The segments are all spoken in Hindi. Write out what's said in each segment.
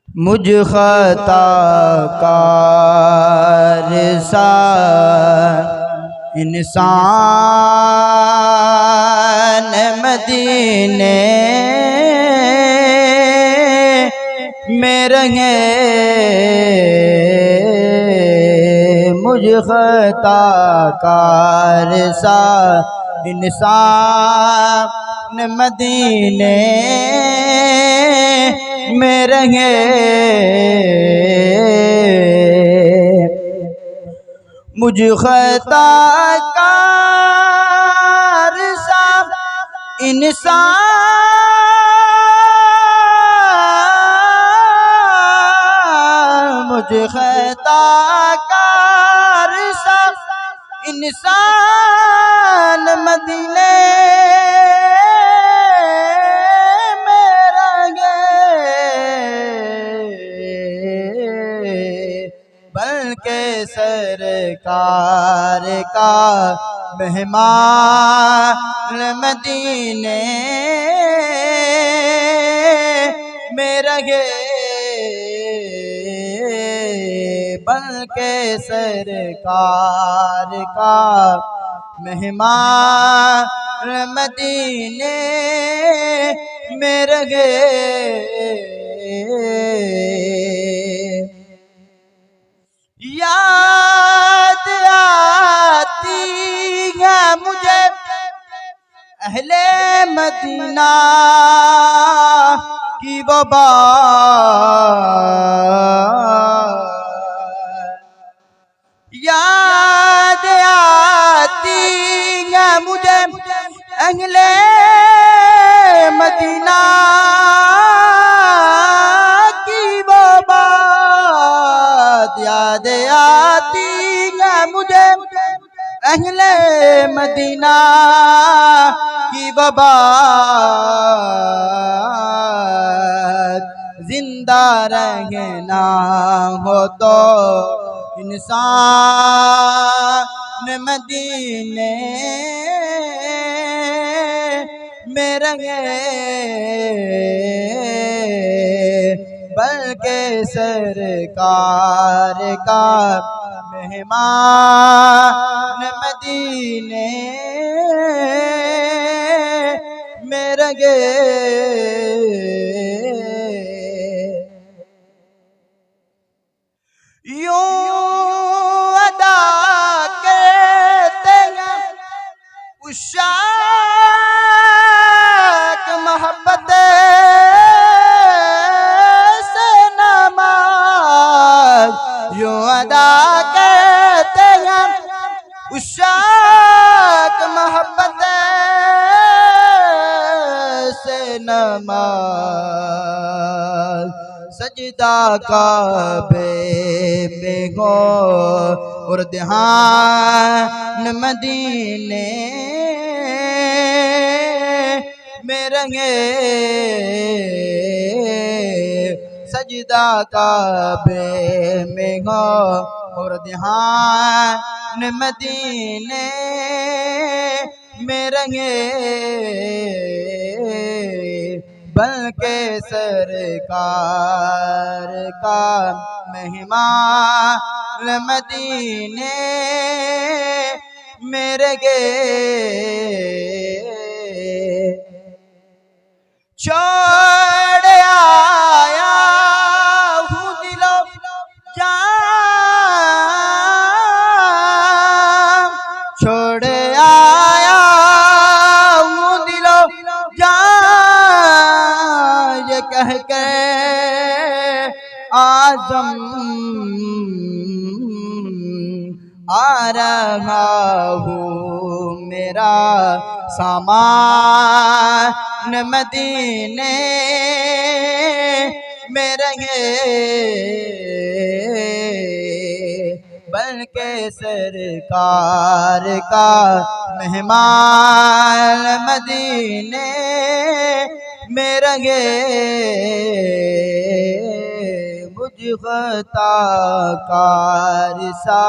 मुझ ख़ताकार सा इंसान मदीने में रंगे, मुझ ख़ताकार सा इंसान मदीने में रंगे। मुझ ख़ताकार सा इंसान, मुझ ख़ताकार सा इंसान मदीने में रंगे, बल्कि सरकार का मेहमान मदीने में रंगे, बल्कि सरकार का मेहमान मदीने में रंगे। याद आती है मुझे अहले मदीना की वो बात, याद आती है मुझे अहले मदीना की वो बात, याद आती है मुझे अहले मदीना की वो बात। जिंदा रहना हो तो इंसान मदीने में रंगे, बल्कि सरकार का मेहमान मदीने में रंगे। यूं अदा करते हैं उशाक मोहब्बत से नमाज, यूं अदा करते हैं उशाक मोहब्बत से नमाज। सजदा काबे में हो और ध्यान मदीने में रंगे, सजदा काबे में हो और ध्यान मदीने में रंगे, बल्कि सरकार का मेहमान मदीने में रंगे। छोड़ आया हूँ दिलो जान, छोड़ आया हूँ दिलो जान, ये कह के आज़म आ रहा हूँ मेरा सामान मदीने में रंगे, बल्कि सरकार का मेहमान मदीने में रंगे। मुझ ख़ताकार सा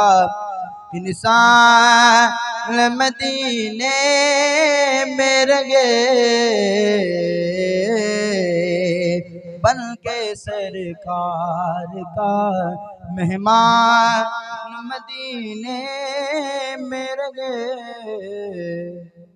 इंसान मदीने में रंगे, बन के सरकार का मेहमान मदीने में रहे।